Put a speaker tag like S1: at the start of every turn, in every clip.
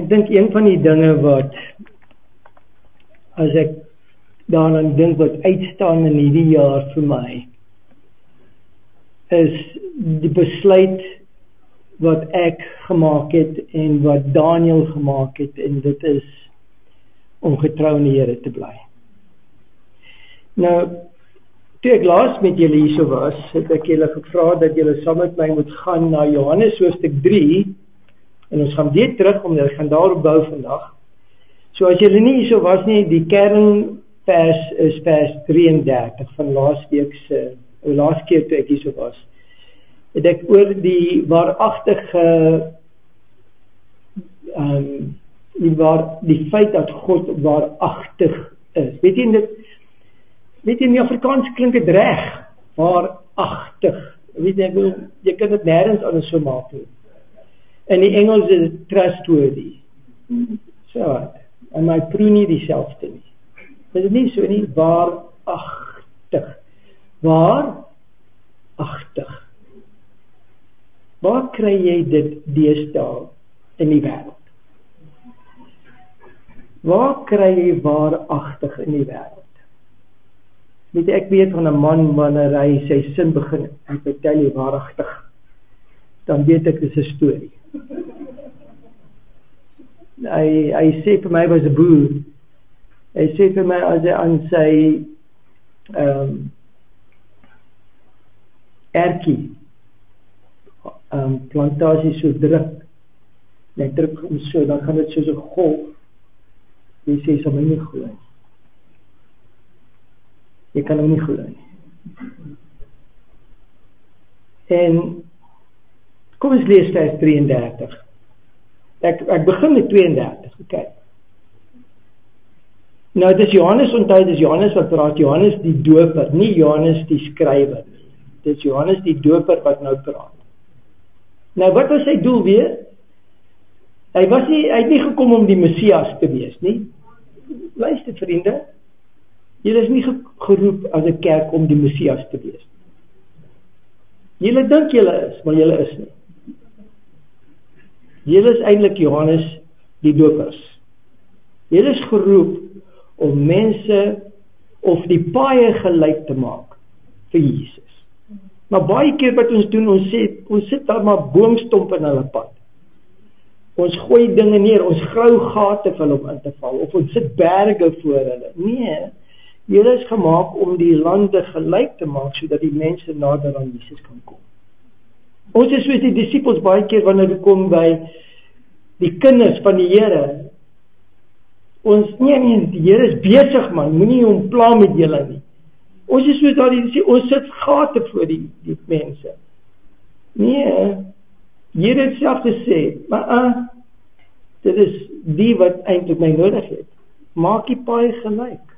S1: Ek dink een van die dinge wat, as ek daaraan dink wat uitstaan in hierdie jaar vir my, is die besluit wat ek gemaak het en wat Daniel gemaak het, en dit is om getrou in die Here te bly. Nou, toe ek laas met julle hierso was, het ek julle gevra dat julle saam met my moet gaan na Johannes hoofstuk 3, en ons gaan weer terug, omdat ek gaan daarop bou vandag. So as julle nie hierso was nie, die kernvers is vers 33 van laas keer toe ek hierso was. Het ek oor die waaragtige, die feit dat God waaragtig is. Weet jy, in die Afrikaans klink het reg, waaragtig. Weet jy kan dit nêrens anders so maak nie. In die Engels is het trustworthy. So, en my proe nie dieselfde nie. Dit is nie so nie, waaragtig. Waaragtig. Waar kry jy dit deesdae in die wêreld? Waar kry jy waaragtig in die wêreld? Weet jy, ek weet van 'n man wanneer hy sy sin begin, hy vertel jy waaragtig, dan weet ek, dit is 'n storie. Hy sê vir my, was 'n boer, hy sê vir my, as hy aan sy ertjie plantasie so druk, en hy druk hom so, dan gaan dit soos 'n golf, jy sê, sal my nie glo nie. Jy kan hom nie glo nie. En kom ons lees vers 33. Ek begin met 32, okay. Nou, dit is Johannes, onthou, dit is Johannes wat praat, Johannes die doper, nie Johannes die skrywer nie. Dit is Johannes die doper wat nou praat. Nou, wat was sy doel weer? Hy het nie gekom om die Messias te wees nie. Luister, vriende, julle is nie geroep as 'n kerk om die Messias te wees. Julle dink julle is, maar julle is nie. Julle is eintlik Johannes die dopers. Julle is geroep om mense of die paaie gelyk te maak vir Jesus. Maar baie keer wat ons doen, ons sit daar maar boomstomp in hulle pad. Ons gooi dinge neer, ons grou gate vir hulle om in te val, of ons sit berge voor hulle. Nee, julle is gemaak om die lande gelyk te maak, sodat die mense nader aan Jesus kan kom. Ons is soos die disippels baie keer wanneer dit kom by die kinders van die Here. Nee, die Here is besig, man, moenie hom pla met julle nie. Ons is soos ons sit gate voor die mense. Nee, Here het self gesê, maar dit is die wat eintlik my nodig het. Maak die paai gelyk.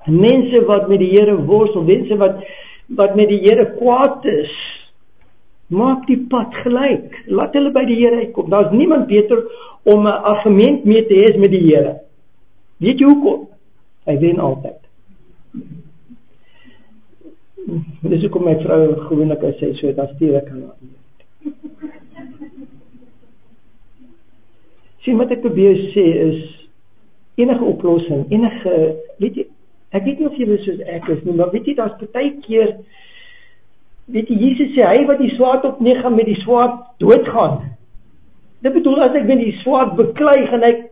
S1: Mense wat met die Here worstel, mense wat met die Here kwaad is, maak die pad gelyk. Laat hulle by die Here uitkom. Daar's niemand beter om 'n argument mee te hê met die Here. Weet jy hoekom? Hy wen altyd. Dis hoekom my vrou gewoonlik as sy so, dan stuur ek haar. Sien, wat ek probeer sê is, enige oplossing, weet jy, ek weet nie of julle soos ek is nie, maar weet jy, daar's partykeer, weet jy, Jesus sê, hy wat die swaard opneem gaan met die swaard doodgaan. Dit bedoel, as ek met die swaard beklei, gaan ek.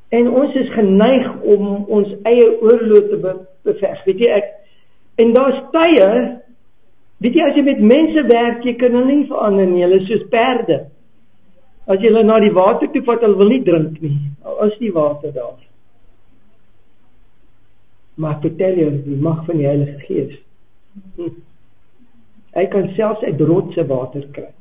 S1: En ons is geneig om ons eie oorlog te beveg, weet jy, en daar's tye, weet jy, as jy met mense werk, jy kan hulle nie verander nie, hulle is soos perde. As jy hulle na die water toe vat, hulle wil nie drink nie, al is die water daar. Maar ek vertel jou, die mag van die Heilige Gees, hy kan selfs uit rotse water kry.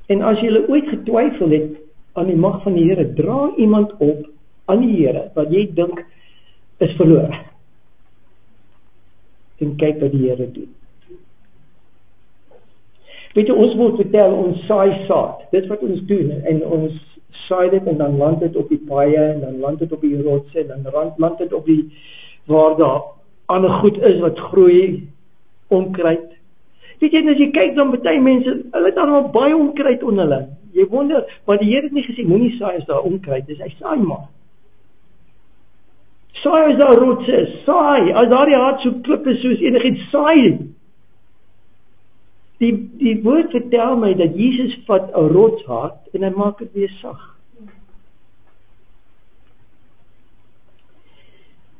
S1: En as jy ooit getwyfel het aan die mag van die Here, dra iemand op aan die Here, wat jy dink is verlore. En kyk wat die Here doen. Weet jy, ons moet vertel, ons saai saad, dit wat ons doen, en ons saai dit, en dan land dit op die paaie, en dan land dit op die rotse, en dan land dit op die, waar daar ander goed is, wat groei, onkruid. Weet jy, as jy kyk dan baie mense, hulle het allemaal baie onkruid onder hulle. Jy wonder, maar die Here het nie gesê, moenie saai as daar onkruid is, hy saai maar. Saai as daar rots is, saai, as daar die hart so klip is soos enigiets, saai. Die woord vertel my dat Jesus vat 'n rotshart en hy maak dit weer sag.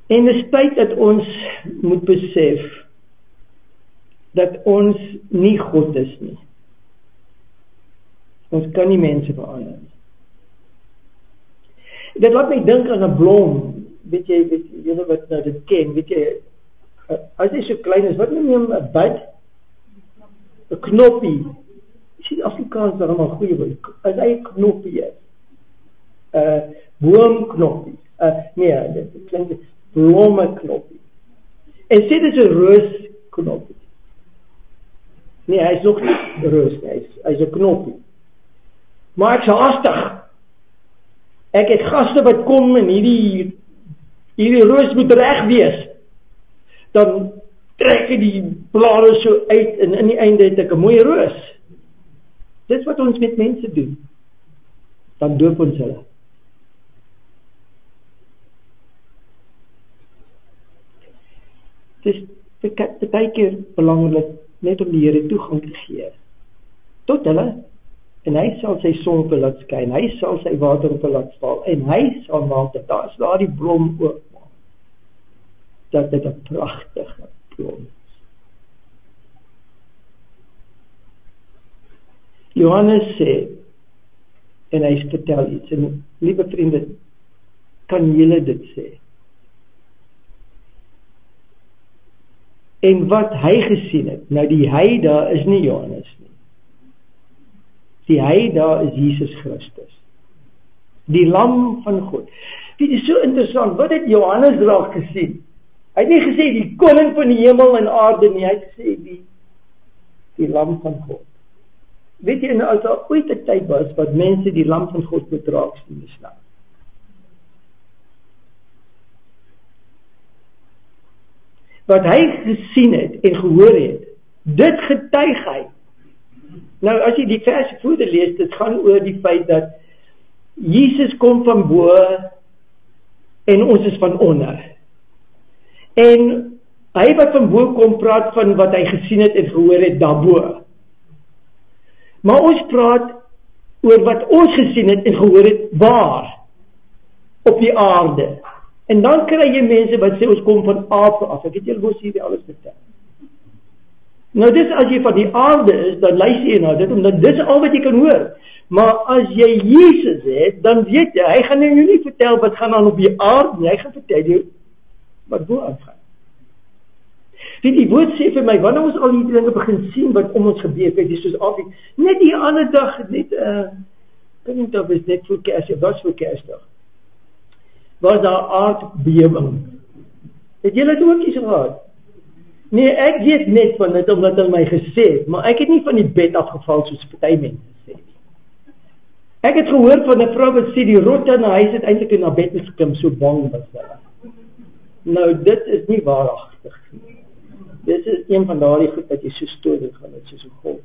S1: En dis tyd dat ons moet besef dat ons nie God is nie. Ons kan nie mense verander nie. Dit laat my dink aan 'n blom. Weet jy wat nou dit ken, weet jy, as hy so klein is, wat noem jy 'n bud? 'n knoppie. Suid-Afrikaans is allemaal goeie woord. As hy 'n knoppie is, boomknoppie, nee, dit klink blommeknoppie. En sê dit is 'n roosknoppie. Nee, hy is nog nie roos, hy is 'n knoppie. Maar ek is haastig. Ek het gaste wat kom en hierdie roos moet reg wees. Dan trek ek die blare so uit en in die einde het ek 'n mooi roos. Dis wat ons met mense doen. Dan doop ons hulle. Dis baie keer belangrik net om die Here toegang te gee tot hulle, en hy sal sy son op hulle laat skyn, hy sal sy water op hulle laat val, en hy sal maak dat daar die blom oopmaak, dat dit 'n pragtige blom is. Johannes sê, en hy vertel iets, en liewe vriende, kan julle dit sê? En wat hy gesien het, nou die hy daar is nie Johannes nie. Die hy daar is Jesus Christus. Die lam van God. Dit is so interessant, wat het Johannes raak gesien? Hy het nie gesê die koning van die hemel en aarde nie, hy het gesê die lam van God. Weet jy, nou as daar ooit 'n tyd was, wat mense die lam van God moet raak sien, is nou. Wat hy gesien het en gehoor het, dit getuig hy. Nou as jy die vers verder lees, dit gaan oor die feit dat Jesus kom van bo en ons is van onder. En hy wat van bo kom praat van wat hy gesien het en gehoor het daarbo. Maar ons praat oor wat ons gesien het en gehoor het waar? Op die aarde. En dan kry jy mense wat sê ons kom van aarde af. Ek het julle mos hierdie alles vertel. Nou dis as jy van die aarde is, dan luister jy na dit, omdat dis al wat jy kan hoor. Maar as jy Jesus het, dan weet jy, hy gaan jou nie vertel wat gaan aan op die aarde nie, hy gaan vertel jou wat bo aangaan. Die woord sê vir my, wanneer ons al die dinge begin sien wat om ons gebeur, kyk, dis soos altyd, net die ander dag, net, ek weet of is net voor Kersdag, was voor Kersdag, was daar aardbewing. Het julle dit ook iets gehad? Nee, ek weet net van dit, omdat hulle my gesê het, maar ek het nie van die bed afgeval, soos party mense sê. Ek het gehoor van 'n vrou wat sê, die rotte in haar huis het eintlik in haar bed gesklim, so bang was hulle. Nou, dit is nie waaragtig nie. Dit is een van daardie goed wat jy so stoot gaan, dit is so golf.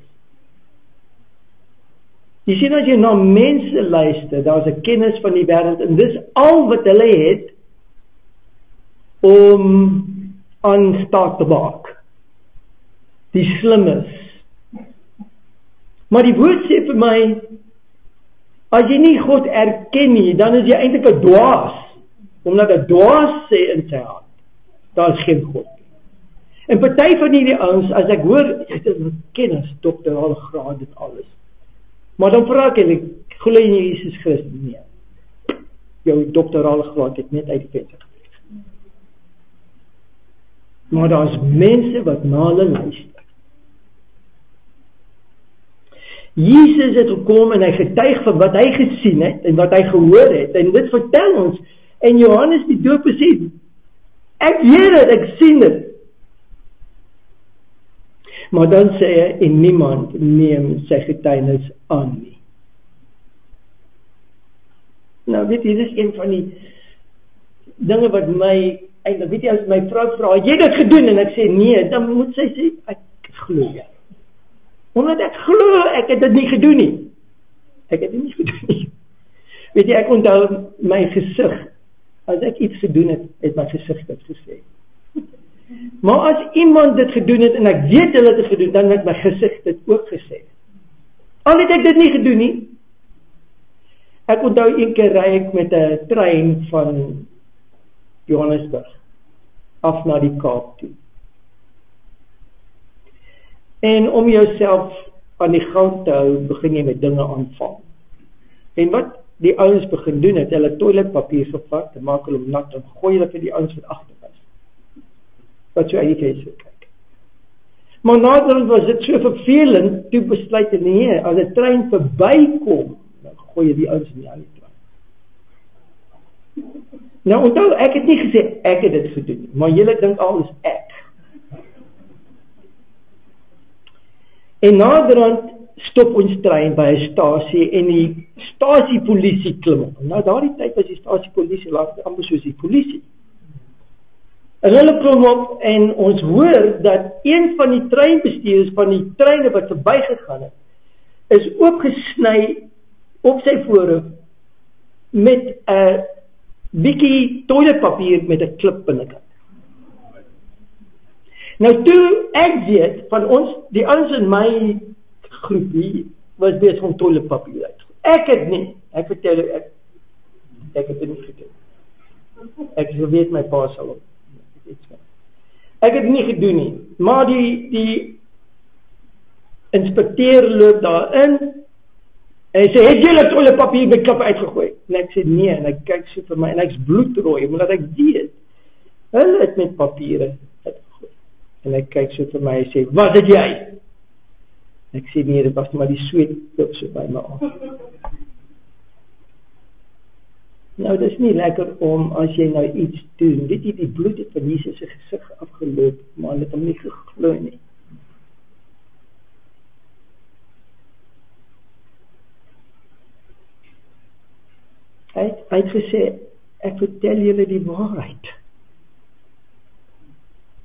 S1: Jy sien, as jy na mense luister, daar is 'n kennis van die wêreld, en dis al wat hulle het, om aan staat te maak. Die slimmes. Maar die woord sê vir my, as jy nie God erken nie, dan is jy eintlik 'n dwaas. Omdat 'n dwaas sê in sy hart, daar is geen God. En party van hierdie ouens, as ek hoor, jy het kennis, doktorale graad en alles. Maar dan vra ek hulle, glo jy in Jesus Christus? Nee. Jou doktorale graad het net uit die venster gevlieg. Maar daar is mense wat na hulle luister. Jesus het gekom en hy getuig van wat hy gesien het en wat hy gehoor het. En dit vertel ons. En Johannes die Doper sê, ek weet dit, ek sien dit. Maar dan sê hy, en niemand neem sy getuienis aan nie. Nou weet jy, dit is een van die dinge wat my, eintlik, weet jy, as my vrou vra, het jy dit gedoen? En ek sê, nee, dan moet sy sê, ek glo jy. Omdat ek glo, ek het dit nie gedoen nie. Ek het dit nie gedoen nie. Weet jy, ek onthou my gesig. As ek iets gedoen het, het my gesig dit gesê. Maar as iemand dit gedoen het, en ek weet hulle het dit gedoen, dan het my gesig dit ook gesê. Al het ek dit nie gedoen nie. Ek onthou een keer ry ek met 'n trein van Johannesburg af na die Kaap toe. En om jouself aan die gang te hou, begin jy met dinge aanvang. En wat die ouens begin doen het, hulle toiletpapier gevat, en maak hulle nat, en gooi hulle vir die ouens wat agter was. Wat so uit die kees kyk. Maar naderhand was dit so vervelend, toe besluit hulle nee, as 'n trein verbykom, dan gooi jy die ouens in die ander trein. Nou onthou, ek het nie gesê ek het dit gedoen nie, maar julle dink al is ek. En naderhand stop ons trein by 'n stasie en die stasiepolisie klim op. Nou daardie tyd was die stasiepolisie amper soos die polisie. En hulle klim op en ons hoor dat een van die treinbestuurders van die treine wat verbygegaan het, is oopgesny op sy voorhoof met 'n bietjie toiletpapier met 'n klip binnekant. Nou toe ek weet van ons, die ouens in my groepie was besig om toiletpapier uit. Ek het nie, ek vertel ek het dit nie gedoen. Ek weet my pa sal op. Ek het nie gedoen nie, maar die inspekteur loop daarin en hy sê, het julle toiletpapier met klippe uitgegooi? En ek sê nee, en ek kyk so vir my en ek's bloedrooi, omdat ek weet hulle het met papiere uitgegooi. En ek kyk so vir my en sê, wat het jy? Ek sê nee, dit was maar die sweet loop so by my af. Nou, dit is nie lekker om, as jy nou iets doen, weet jy, die bloed het van Jesus se gesig afgeloop, maar hy het hom nie geglo nie. Hy het gesê, ek vertel julle die waarheid.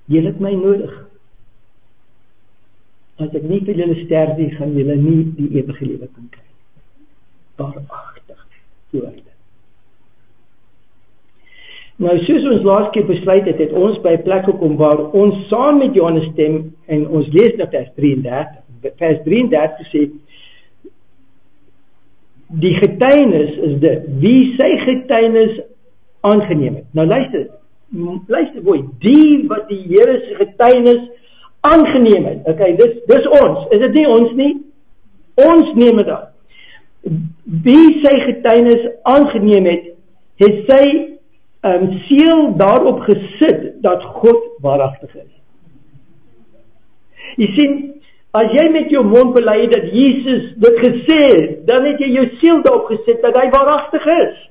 S1: Julle het my nodig. As ek nie vir julle sterf nie, gaan julle nie die ewige lewe kan kry. Waaragtig, woorde. Nou, soos ons laas keer besluit het, het ons by 'n plek gekom waar ons saam met Johannes stem, en ons lees na vers 33. Vers 33 sê, die getuienis is dit, wie sy getuienis aangeneem het. Nou luister boy, die wat die Here se getuienis aangeneem het. Okay, dis ons, is dit nie ons nie? Ons neem dit aan. Wie sy getuienis aangeneem het sy seël daarop gesit dat God waaragtig is. Jy sien, as jy met jou mond bely dat Jesus dit gesê het, dan het jy jou seël daarop gesit dat hy waaragtig is.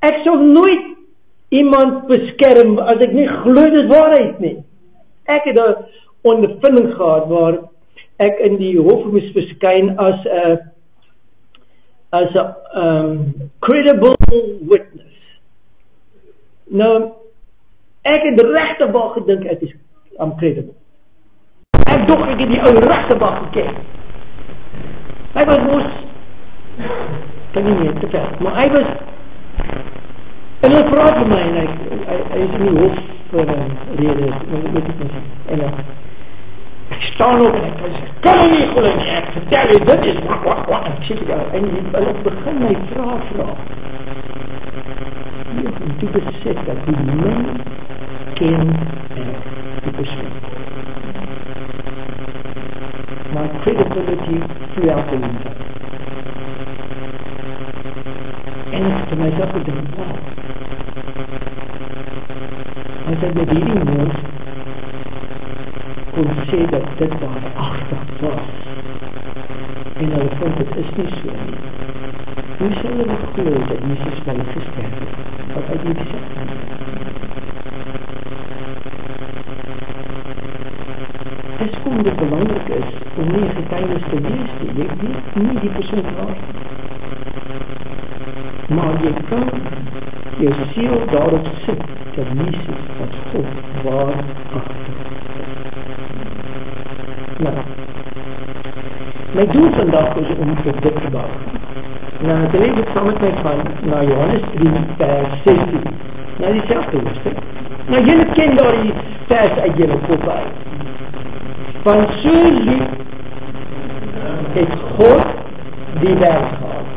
S1: Ek sal nooit iemand beskerm as ek nie glo dit waarheid nie. Ek het 'n ondervinding gehad waar ek in die hof moes verskyn as 'n credible witness. Nou, ek het regtig waar gedink ek is credible. Ek dog ek het die ou regtig waar geken. Hy was mos, kan nie meer te ver, maar hy was, en hy praat vir my, en hy is in die hof vir rede, en ek staan op en ek sê, kan nie glo nie, ek vertel jy, dit is wat, ek sê jou, en hy begin my vraag. En toe besef dat die min ken die persoon. Maar credibility throughout the winter. En ek vir myself gedink, wow. As ek met hierdie woord kon sê dat dit waaragtig was, en hulle vond dit is nie so nie, hoe sal hulle glo dat Jesus vir hulle gesterf het? Wat uit die sê. Dis kom dit belangrik is om nie getuienis te wees nie. Jy weet nie die persoon waar. Maar jy kan jou siel daarop sit dat Jesus as God waaragtig is. Nou, My doel vandag is om op dit te bou. Nou, ek wil dit saam met my gaan na Johannes 3 vers 16. Nou dieselfde hoofstuk. Nou julle ken daardie vers uit julle kop uit. Want so lief het God die wêreld gehad,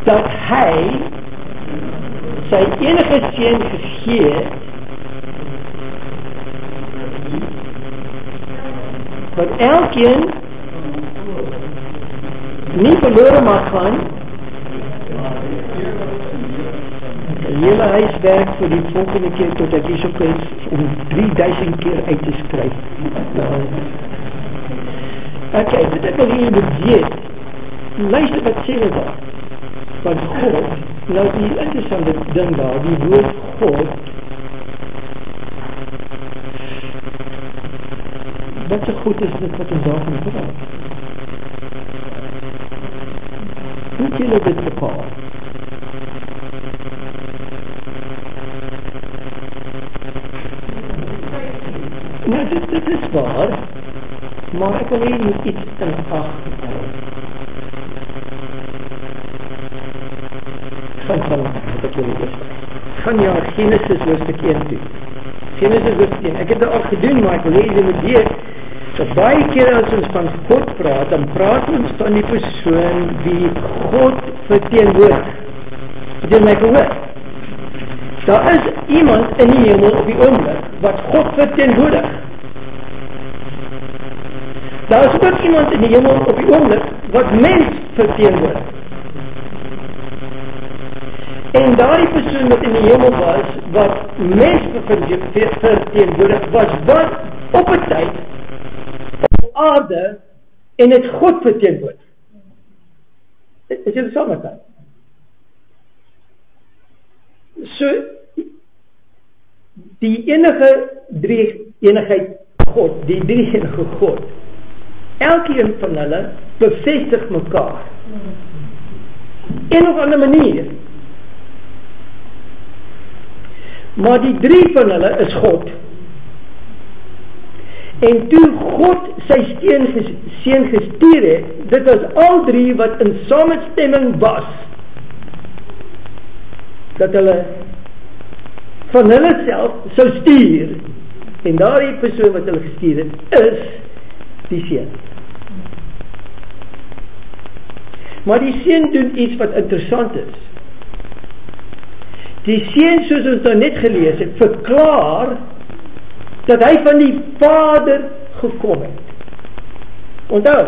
S1: dat hy sy enige seun gegee het, dat elkeen nie verlore mag gaan. Hele huiswerk vir die volgende keer tot ek hier so kwijt om 3000 keer uit te skryf. Okay, dit ek wil hier weet. Luister wat sê hulle daar. Van God, nou die interessante ding daar, die woord God, wat so goed is dit wat ons daarvan praat? Hoe het julle dit bepaal? Nou, dit is waar, maar ek wil hier moet iets in acht hou. Wat ek wil hier gaan ja Genesis hoofstuk 1 toe. Genesis hoofstuk 1, ek het dit al gedoen, maar ek wil hier moet weet, dat baie keer as ons van God praat, dan praat ons van die persoon wie God verteenwoordig. Het jy my gehoor? Daar is iemand in die hemel op die oomblik wat God verteenwoordig. Daar is ook iemand in die hemel op die oomblik wat mens verteenwoordig. En daardie persoon wat in die hemel was, wat mens verteenwoordig was, wat op 'n tyd op aarde en het God verteenwoordig. Is jy saam met my? So, die enige drie-eenigheid God, die drie-enige God, elkeen van hulle bevestig mekaar. Een of ander manier. Maar die drie van hulle is God. En toe God sy seun gestuur het, dit was al drie wat in samestemming was, dat hulle van hulle self sou stuur, en daardie persoon wat hulle gestuur het, is die seun. Maar die seun doen iets wat interessant is. Die seun, soos ons nou net gelees het, verklaar dat hy van die Vader gekom het. Onthou.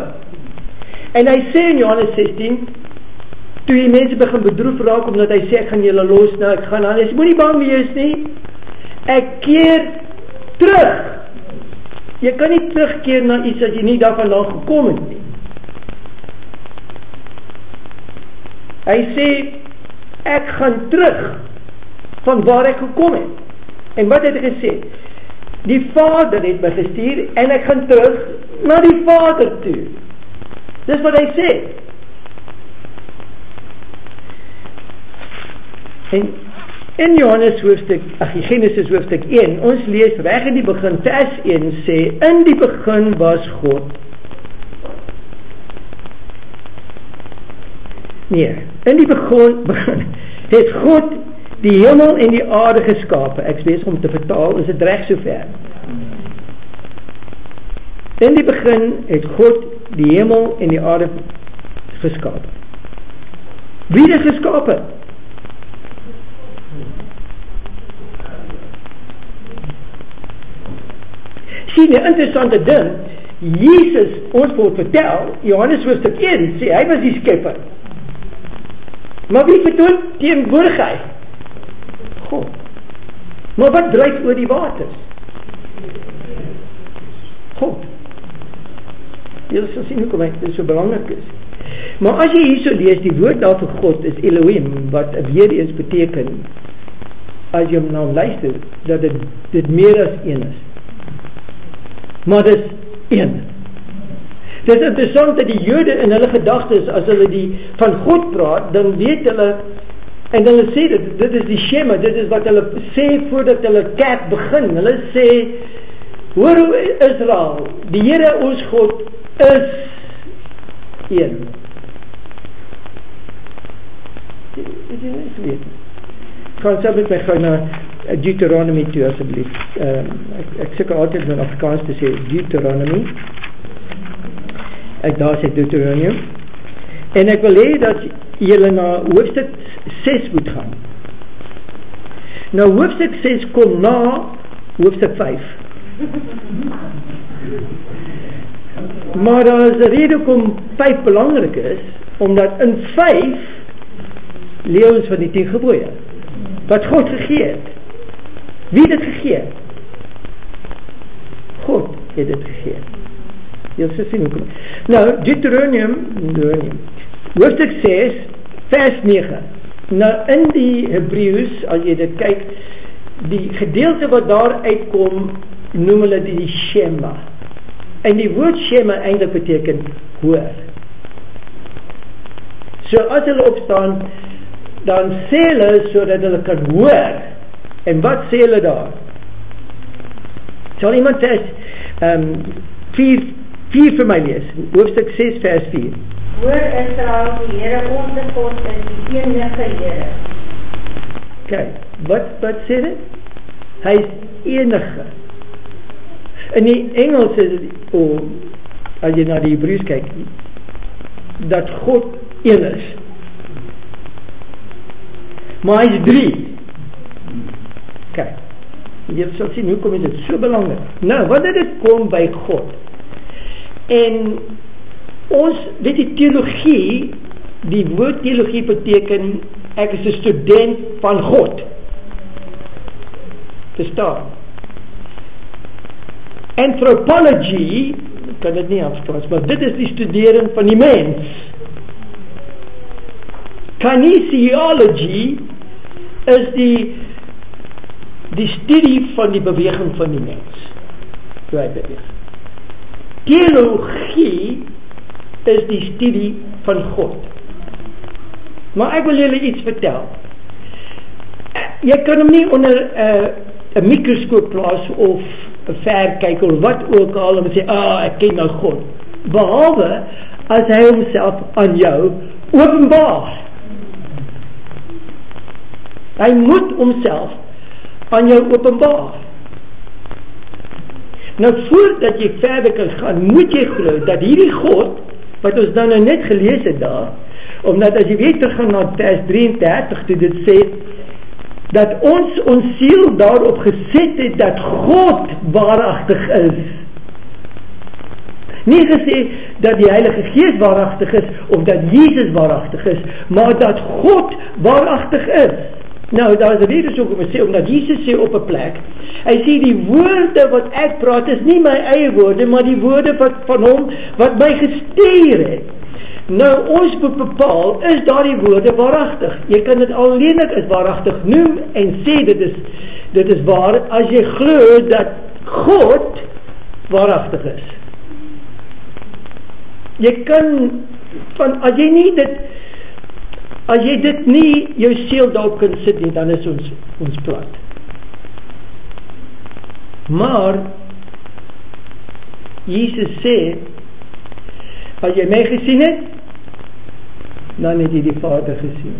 S1: En hy sê in Johannes 16, toe die mense begin bedroef raak, omdat hy sê, ek gaan julle los, nou ek gaan aan, hy sê, moet nie bang wees nie, ek keer terug. Jy kan nie terugkeer na iets as jy nie daarvan gekom het nie. Hy sê, ek gaan terug van waar ek gekom het. En wat het hy gesê? Die Vader het my gestuur en ek gaan terug na die Vader toe. Dis wat hy sê. En in Genesis hoofstuk 1, ons lees reg in die begin, vers 1 sê, in die begin was God. Nee, in die begin het God die hemel en die aarde geskape. Ek is besig om te vertaal, is dit reg sover? In die begin het God die hemel en die aarde geskape. Wie het dit geskape? Sien, 'n interessante ding, Jesus, ons word vertel, Johannes hoofstuk 1 sê, hy was die skepper. Maar wie vertoon teenwoordigheid? God. Maar wat dryf oor die waters? God. Jy sal sien hoekom dit so belangrik is. Maar as jy hierso lees, die woord daar vir God is Elohim, wat weer eens beteken, as jy hom nou luister, dat dit meer as een is. Maar dit is een. Dit is interessant dat die Jode in hulle gedagtes, as hulle van God praat, dan weet hulle, en hulle sê dit is die Shema, dit is wat hulle sê voordat hulle kerk begin. Hulle sê, hoor Israel, die Here ons God is een. Is jy net weet? Gaan saam met my gou na Deuteronomy toe asseblief. Ek sukkel altyd in Afrikaans te sê Deuteronomy. Daar sê Deuteronomy. En ek wil hê dat julle na hoofstuk 6 moet gaan. Nou hoofstuk 6 kom na hoofstuk 5. Maar daar is 'n rede hoekom 5 belangrik is, omdat in 5 leer ons van die 10 gebooie wat God gegee het. Wie het dit gegee? God het dit gegee. Jy sal sien hoekom. Nou Deuteronomium hoofstuk 6 vers 9. Nou in die Hebreëus, as jy dit kyk, die gedeelte wat daar uitkom, noem hulle die Shema. En die woord Shema eintlik beteken hoor. So as hulle opstaan, dan sê hulle sodat hulle kan hoor. En wat sê hulle daar? Sal iemand vers 4 vir my lees? Hoofstuk 6 vers 4.
S2: Hoor Israel, die Here ons God is die enige Here.
S1: Kyk, wat sê dit? Hy is enige. In die Engels is dit, as jy na die Hebreëus kyk, dat God een is. Maar hy is 3. Kyk, jy sal sien, hoekom is dit so belangrik? Nou, wat het dit kom by God? En ons, weet die teologie, die woord teologie beteken, ek is 'n student van God. Verstaan? Anthropology, kan dit nie Afrikaans, maar dit is die studering van die mens. Kinesiology is die studie van die beweging van die mens. Teologie is die studie van God. Maar ek wil julle iets vertel. Jy kan hom nie onder 'n mikroskoop plaas of 'n verkyker of wat ook al en sê, ek ken nou God. Behalwe as hy homself aan jou openbaar. Hy moet homself aan jou openbaar. Nou voordat jy verder kan gaan, moet jy glo dat hierdie God, wat ons nou net gelees het daar, omdat as jy weer teruggaan na vers 33 toe dit sê, dat ons siel daarop geset het dat God waaragtig is. Nie gesê dat die Heilige Gees waaragtig is of dat Jesus waaragtig is, maar dat God waaragtig is. Nou, daar is 'n rede so om te sê, omdat Jesus sê op 'n plek, hy sê die woorde wat ek praat is nie my eie woorde, maar die woorde van hom wat my gestuur het. Nou, ons moet bepaal, is daardie woorde waaragtig? Jy kan dit alleenlik as waaragtig noem en sê dit is waar as jy glo dat God waaragtig is. Jy kan as jy dit nie jou siel daarop kan sit nie, dan is ons plat. Maar Jesus sê, as jy my gesien het, dan het jy die Vader gesien.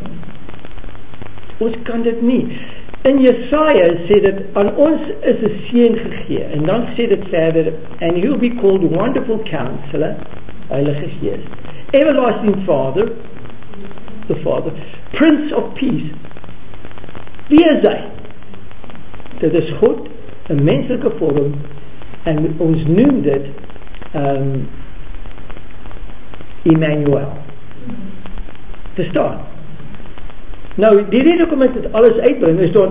S1: Ons kan dit nie. In Jesaja sê dit, aan ons is 'n seun gegee, en dan sê dit verder, and he will be called Wonderful Counselor, Heilige Gees, Everlasting Father, the Father, Prince of Peace. Wie is hy? Dit is God, 'n menslike vorm, en ons noem dit Emmanuel. Verstaan? Nou, die rede hoekom ek dit alles uitbring is dat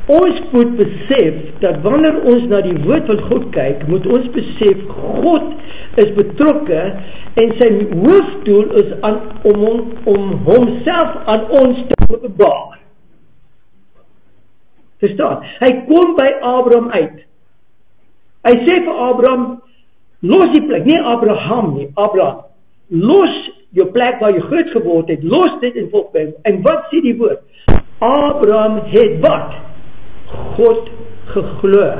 S1: ons moet besef dat wanneer ons na die woord van God kyk, moet ons besef God is betrokke en sy hoofdoel is om homself aan ons te openbaar. Verstaan? Hy kom by Abraham uit. Hy sê vir Abraham, los die plek, nie Abraham nie, Abraham, los jou plek waar jy groot geword het, los dit en volg my. En wat sê die woord? Abraham het wat? God geglo.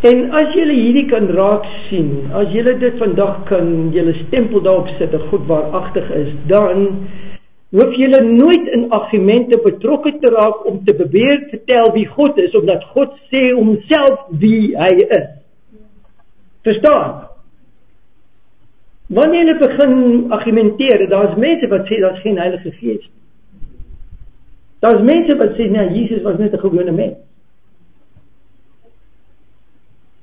S1: En as julle hierdie kan raak sien, as julle dit vandag kan, julle stempel daarop sit, dat God waaragtig is, dan hoef julle nooit in argumente betrokke te raak om te probeer vertel wie God is, omdat God sê homself wie hy is. Verstaan? Wanneer jy begin argumenteer, daar is mense wat sê, daar is geen Heilige Gees. Daar is mense wat sê, nee, Jesus was net 'n gewone mens.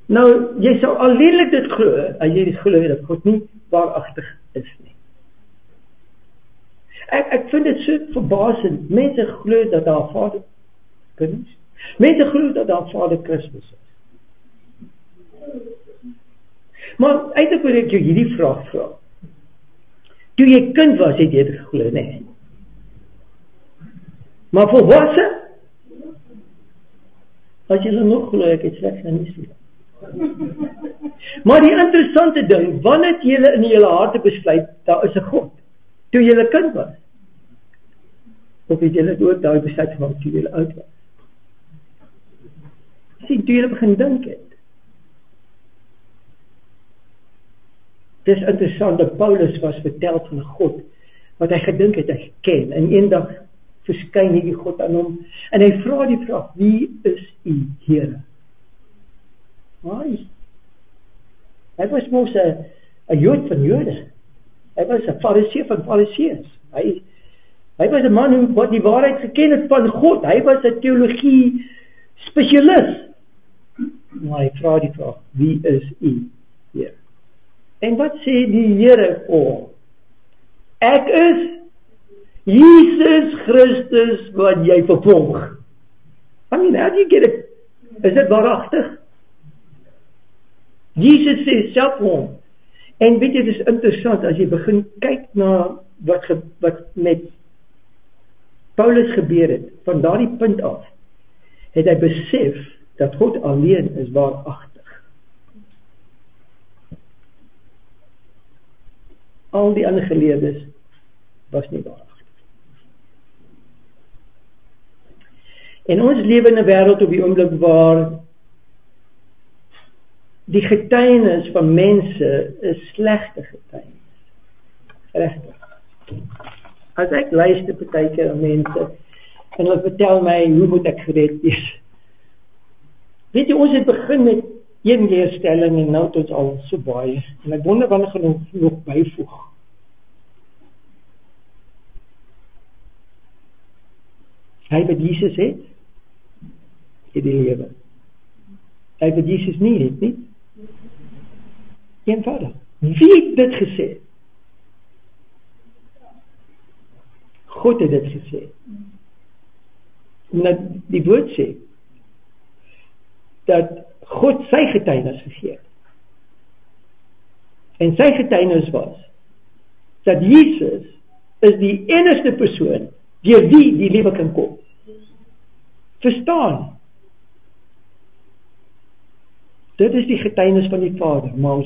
S1: Nou, jy sal alleenlik dit glo, as jy dit glo, dat God nie waaragtig is nie. Ek vind dit so verbasend. Mense glo dat daar Vader Kinders. Mense glo dat daar Vader Christus is. Maar eintlik wil ek jou hierdie vraag vra. Toe jy kind was, het jy dit geglo, nee. Maar volwasse? As jy nog glo, ek het slegs nie sien. Maar die interessante ding, wanneer het julle in julle harte besluit, daar is 'n God? Toe julle kind was? Of het julle ook daai besluit gemaak toe julle oud was? Sien, toe julle begin dink het. Dis interessant dat Paulus was vertel van 'n God wat hy gedink het hy ken, en eendag verskyn hierdie God aan hom en hy vra die vraag: wie is u Here? Hy was mos 'n Jood van Jode. Hy was 'n Farisee van Fariseërs. Hy was 'n man wat die waarheid geken het van God. Hy was 'n teologie spesialis. Maar hy vra die vraag: wie is u Here? En wat sê die Here vir hom? Ek is Jesus Christus wat jy vervolg. I mean, how do you get it? Is dit waaragtig? Jesus sê self hom. En weet jy, dit is interessant, as jy begin kyk na wat met Paulus gebeur het, van daardie punt af, het hy besef, dat God alleen is waaragtig. Al die ander geleerdes, was nie waaragtig. En ons lewe in 'n wêreld op die oomblik waar die getuienis van mense is slegte getuienis. Regtig. As ek luister partykeer aan mense en hulle vertel my hoe moet ek gered wees. Weet jy, ons het begin met een leerstelling en nou het ons al so baie. En ek wonder wanneer gaan ons nog byvoeg. Hy wat Jesus het die lewe. Hy wat Jesus nie het nie. Eenvoudig. Wie het dit gesê? God het dit gesê. Omdat die woord sê dat God sy getuienis gegee het. En sy getuienis was dat Jesus is die enigste persoon deur wie die lewe kan kom. Verstaan? Dit is die getuienis van die Vader. Maar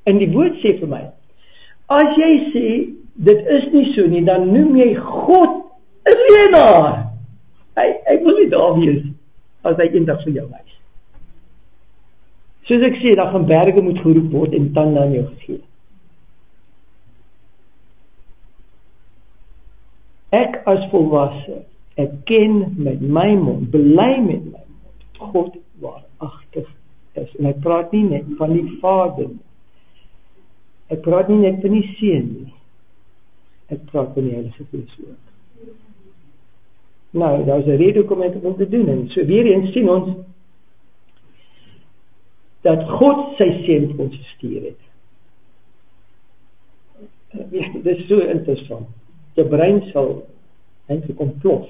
S1: en die woord sê vir my, as jy sê dit is nie so nie, dan noem jy God 'n leenaar. Hy wil nie daar wees as hy eendag vir jou wys. Soos ek sê, daar gaan berge moet geroep word en tande aan jou gegee. Ek as volwasse, ek ken met my mond, bely met my mond, God waaragtig is. En ek praat nie net van die Vader nie. Ek praat nie net van die Seun nie. Ek praat van die Heilige Gees ook. Nou, daar is 'n rede om te doen. En so weer eens sien ons dat God sy Seun vir ons gestuur het. Dit is so interessant. Jou brein sal eintlik ontplof.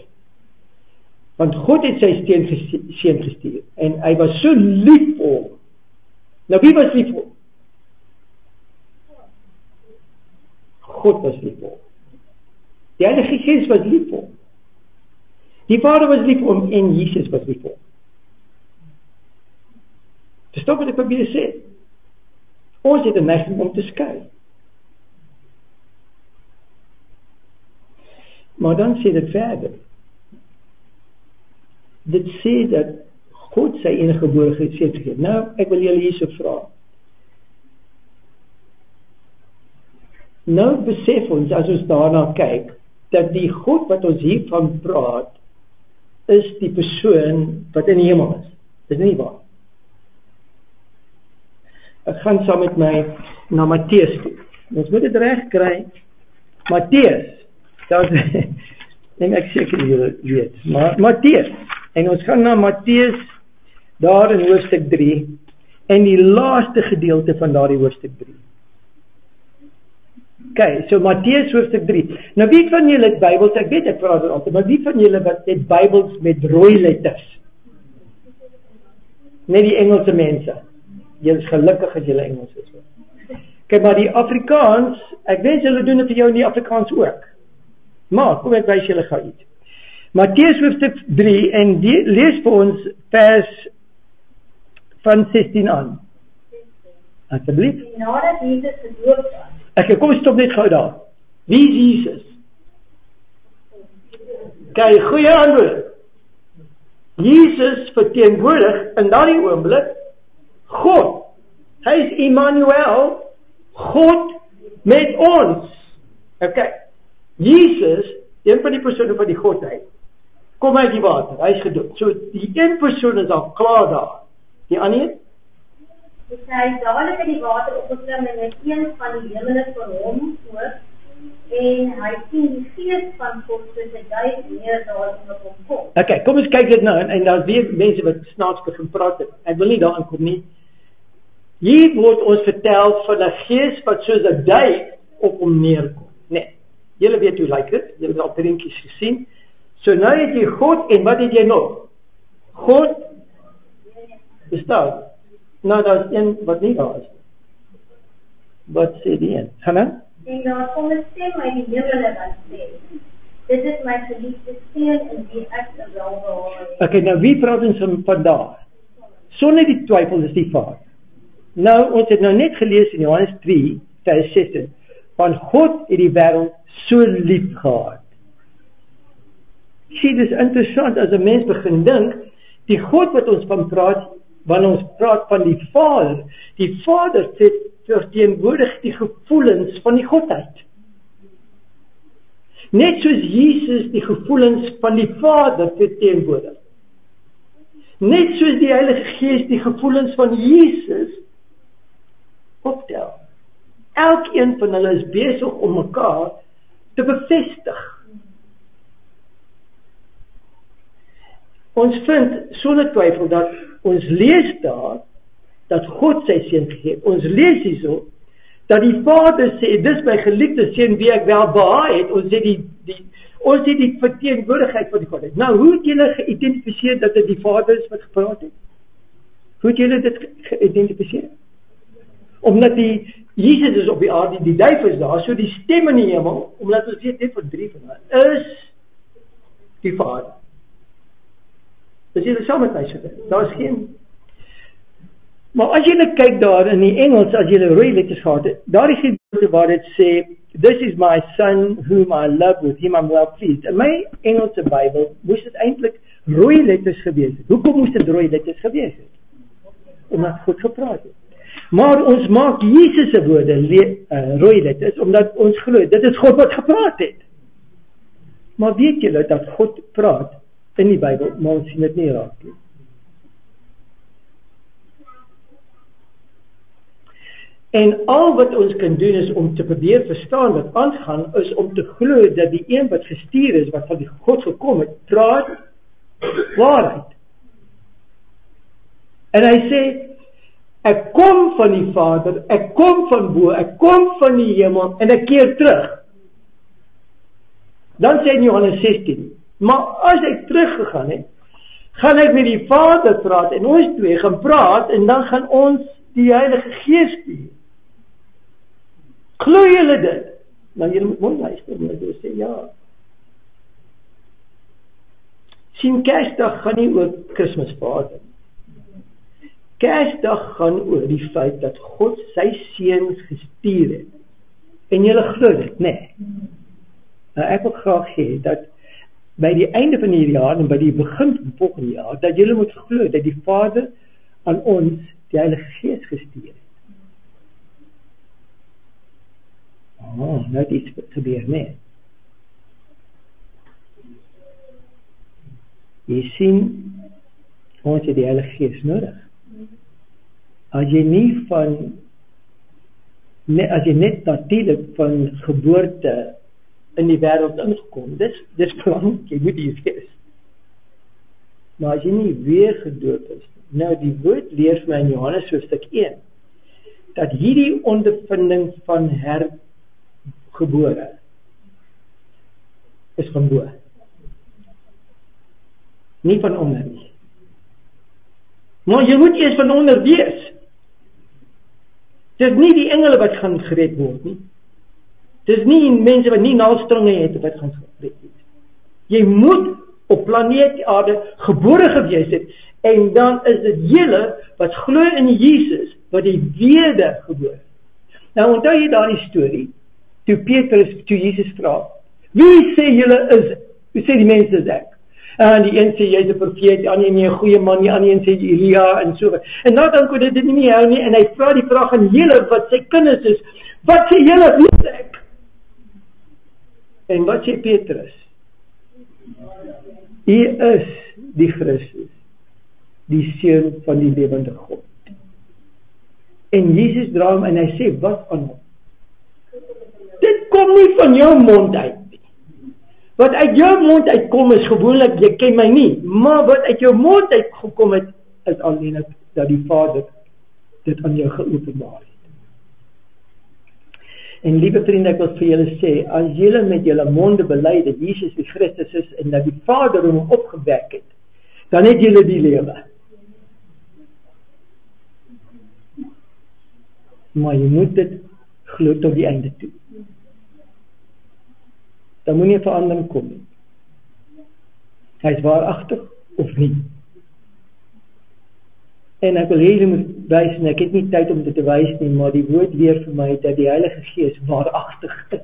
S1: Want God het sy Seun gestuur. En hy was so lief vir hom. Nou wie was lief vir hom? God was lief vir hom. Die Heilige Gees was lief vir hom. Die Vader was lief vir hom en Jesus was lief vir hom. Verstaan wat ek probeer sê? Ons het 'n neiging om te skei. Maar dan sê dit verder. Dit sê dat God sy enige gebore seun gegee. Nou, ek wil julle hierso vra. Nou besef ons, as ons daarna kyk, dat die God wat ons hiervan praat, is die persoon wat in die hemel is. Dis nie waar. Ek gaan saam met my na Matteus toe. Ons moet dit reg kry. Matteus, dat neem ek seker julle weet, maar Matteus, en ons gaan na Matteus daar in hoofstuk 3 en die laaste gedeelte van daardie hoofstuk 3. Okay, so Matteus hoofstuk 3. Nou wie van julle het Bybels? Ek weet ek praat altyd, maar wie van julle wat het Bybels met rooi letters? Net die Engelse mense. Julle is gelukkig as julle Engels is. Kyk, maar die Afrikaans, ek wens julle doen dit vir jou in die Afrikaans ook. Maar, kom ek wys julle gou iets. Matteus hoofstuk 3 en lees vir ons vers van 16 aan. Asseblief.
S2: Nadat Jesus gedoop was.
S1: Okay, kom stop net gou daar. Wie is Jesus? Kyk, goeie antwoord. Jesus verteenwoordig in daardie oomblik God. Hy is Immanuel, God met ons. Okay. Jesus, een van die persone van die Godheid, kom uit die water, hy is gedoop. So die een persoon is al klaar daar. Die ander een?
S2: Dus hy is dadelik in die water opgeklim en een van die hemele vir hom oop en hy sien die gees van God soos 'n duif neerdal op hom kom.
S1: Okay, kom ons kyk dit nou en daar's weer mense wat snaaks begin praat. Ek wil nie daarin kom nie. Hier word ons vertel van 'n gees wat soos 'n duif op hom neerkom. Nee. Julle weet hoe lyk dit. Julle het al prentjies gesien. So nou het jy God en wat het jy nog? God bestaan. Nou daar is een wat nie daar is. Wat sê die een? Gaan aan?
S2: En daar kom 'n stem uit die hemele wat sê: Dit is my geliefde seun in wie ek welbehaag het.
S1: Okay, nou wie praat ons van daar? Sonder die twyfel is die Vader. Nou, ons het nou net gelees in Johannes 3, vers 16, van God het die wêreld so lief gehad. Sien, dit is interessant as 'n mens begin dink, die God wat ons van praat, wanneer ons praat van die Vader verteenwoordig die gevoelens van die Godheid. Net soos Jesus die gevoelens van die Vader verteenwoordig. Net soos die Heilige Gees die gevoelens van Jesus optel. Elkeen van hulle is besig om mekaar te bevestig. Ons vind sonder twyfel dat ons lees daar dat God sy seun gegee het. Ons lees hierso dat die Vader sê, dis my geliefde seun wie ek welbehaag het. Ons sê die verteenwoordigheid van die Godheid. Nou, hoe het julle geïdentifiseer dat dit die Vader is wat gepraat het? Hoe het julle dit geïdentifiseer? Omdat Jesus is op die aarde, die duif is daar, so die stem in die hemel, omdat ons weet net van 3 van hulle, is die Vader. Is julle saam met my so? Daar is geen. Maar as julle kyk daar in die Engels, as julle rooi letters gehad het, daar is gedeelte waar dit sê, this is my son whom I love, with him I'm well pleased. In my Engelse Bybel moes dit eintlik rooi letters gewees het. Hoekom moes dit rooi letters gewees het? Omdat God gepraat het. Maar ons maak Jesus se woorde rooi letters, omdat ons glo, dit is God wat gepraat het. Maar weet julle dat God praat in die Bybel, maar ons sien dit nie raak nie. En al wat ons kan doen is om te probeer verstaan wat aangaan, is om te glo dat die een wat gestuur is, wat van die God gekom het, praat waarheid. En hy sê, ek kom van die Vader, ek kom van bo, ek kom van die hemel, en ek keer terug. Dan sê in Johannes 16, maar as ek teruggegaan het, gaan ek met die Vader praat, en ons twee gaan praat, en dan gaan ons die Heilige Gees stuur. Glo julle dit? Nou julle moet mooi luister, maar julle sê ja. Sien, Kersdag gaan nie oor Kersvader. Kersdag gaan oor die feit dat God sy seun gestuur het. En julle glo dit, nee. Nou ek wil graag hê dat by die einde van hierdie jaar en by die begin van volgende jaar, dat julle moet glo dat die Vader aan ons die Heilige Gees gestuur het. Nou het iets gebeur, nee. Jy sien, ons het die Heilige Gees nodig. As jy net natuurlik van geboorte in die wêreld ingekom, dis belangrik, jy moet hier wees. Maar as jy nie weer gedoop is, nou die woord leer vir my in Johannes hoofstuk 1, dat hierdie ondervinding van hergebore is van bo. Nie van onder nie. Maar jy moet eers van onder wees. Dis nie die engele wat gaan gered word nie. Dis nie mense wat nie naaldstringe het wat gaan gered word. Jy moet op planeet Aarde gebore gewees het, en dan is dit julle wat glo in Jesus, wat die wedergebore. Nou onthou jy daardie storie, toe Jesus vra, wie sê julle is, wie sê die mense is ek? En die een sê jy is 'n profeet, die ander nie 'n goeie man, die ander een sê Elia en so. En nou dan kon dit nie hou nie, en hy vra die vraag aan julle wat sy kinders is, wat sê julle, wie is ek? En wat sê Petrus? U is die Christus, die Seun van die lewende God. En Jesus dra hom en hy sê, wat aan hom? Dit kom nie van jou mond uit. Wat uit jou mond uitkom is gewoonlik, jy ken my nie, maar wat uit jou mond uitgekom het, is alleen dat die Vader dit aan jou geopenbaar het. En liewe vriende, ek wil vir julle sê, as julle met julle monde bely dat Jesus die Christus is en dat die Vader hom opgewek het, dan het julle die lewe. Maar jy moet dit glo tot die einde toe. Dan moet nie 'n verandering kom nie. Hy is waaragtig of nie. En ek wil hier moet wys, en ek het nie tyd om dit te wys nie, maar die woord leer vir my dat die Heilige Gees waaragtig is.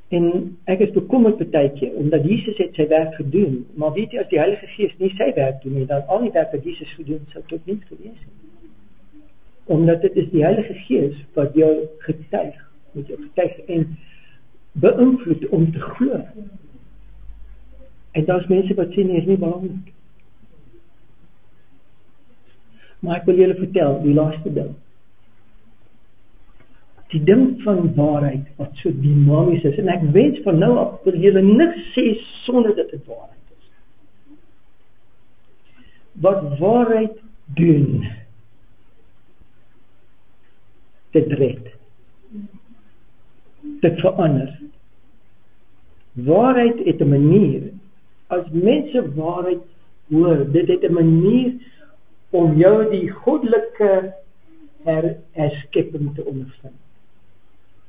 S1: En ek is bekommerd partykeer, omdat Jesus het sy werk gedoen, maar weet jy, as die Heilige Gees nie sy werk doen nie, dan al die werk wat Jesus gedoen, sou tot niks gewees het. Omdat dit is die Heilige Gees wat jou getuig, met jou getuig en beïnvloed om te glo. En daar's mense wat sê nie, is nie belangrik. Maar ek wil julle vertel, die laaste ding. Die ding van waarheid wat so dinamies is, en ek wens van nou af wil julle niks sê sonder dat dit waarheid is. Wat waarheid doen, dit red. Dit verander. Waarheid het 'n manier, as mense waarheid hoor, dit het 'n manier om jou die goddelike herskepping te ondervind.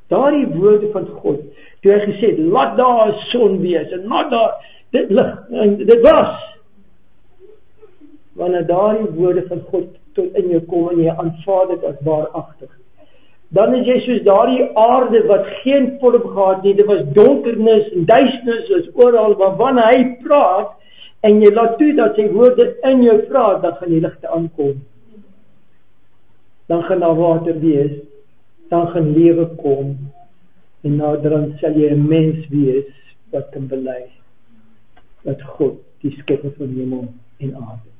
S1: Daardie woorde van God, toe hy gesê het, laat daar 'n son wees, en laat daar dit lig, en dit was. Wanneer daardie woorde van God tot in jou kom en jy aanvaar dit as waaragtig, dan is jy soos daardie aarde wat geen vorm gehad nie, dit was donkernis en duisternis is oral, maar wanneer hy praat, en jy laat toe dat sy woorde in jou praat, dan gaan die ligte aankom. Dan gaan daar water wees, dan gaan lewe kom, en naderhand sal jy 'n mens wees, wat kan bely, dat God die skepper van hemel en aarde is.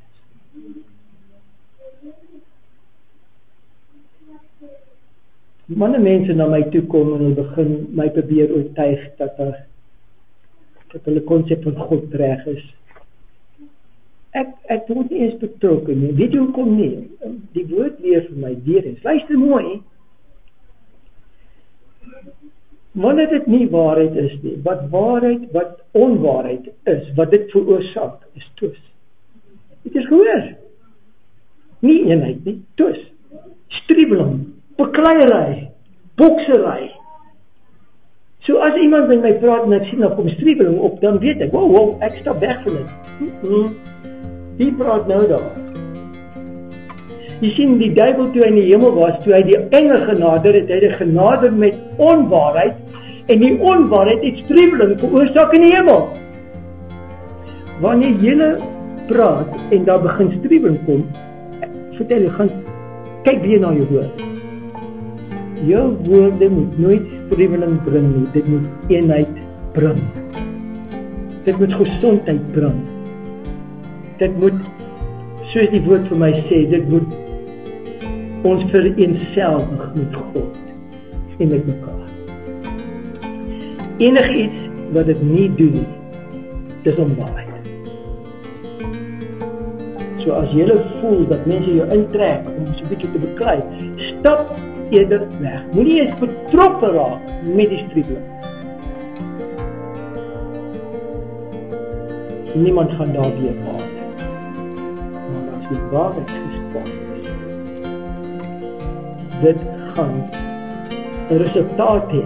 S1: Wanneer mense na my toe kom en hulle begin my probeer oortuig dat hulle konsep van God reg is, ek word nie eens betrokke nie. Weet jy hoekom nie? Die woord leer vir my weer eens. Luister mooi. Wanneer dit nie waarheid is nie, wat onwaarheid is, wat dit veroorsaak, is twis. Het is gehoor. Nie eenheid nie, twis. Striebeling, bekleierery, boksery. So as iemand met my praat en ek sien nou kom striebeling op, dan weet ek, wow, ek stap weg van dit. Die praat nou daar. Jy sien, die duiwel toe hy in die hemel was, toe hy die engel genader het, hy het genader met onwaarheid, en die onwaarheid het struweling veroorsaak in die hemel. Wanneer jy praat, en daar begin struweling kom, vertel jy, gaan, kyk weer na jou woord. Jou woorde moet nooit struweling bring nie, dit moet eenheid bring. Dit moet gesondheid bring. Dit moet, soos die woord vir my sê, dit moet ons vereenselwig met God en met mekaar. Enige iets wat dit nie doen nie, dis onwaarheid. So as jy voel dat mense jou intrek om so 'n bietjie te beklei, stap eerder weg. Moenie eens betrokke raak met die struweling. Niemand gaan daar weer baat. Maar as die waarheid gespreek is, dit gaan 'n resultaat hê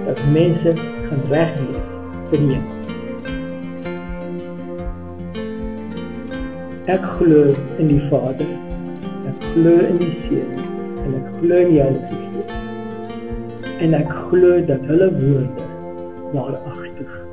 S1: dat mense gaan regleef vir die hemel. Ek glo in die Vader, ek glo in die Seun, en ek glo in die Heilige Gees. En ek glo dat hulle woorde waaragtig is.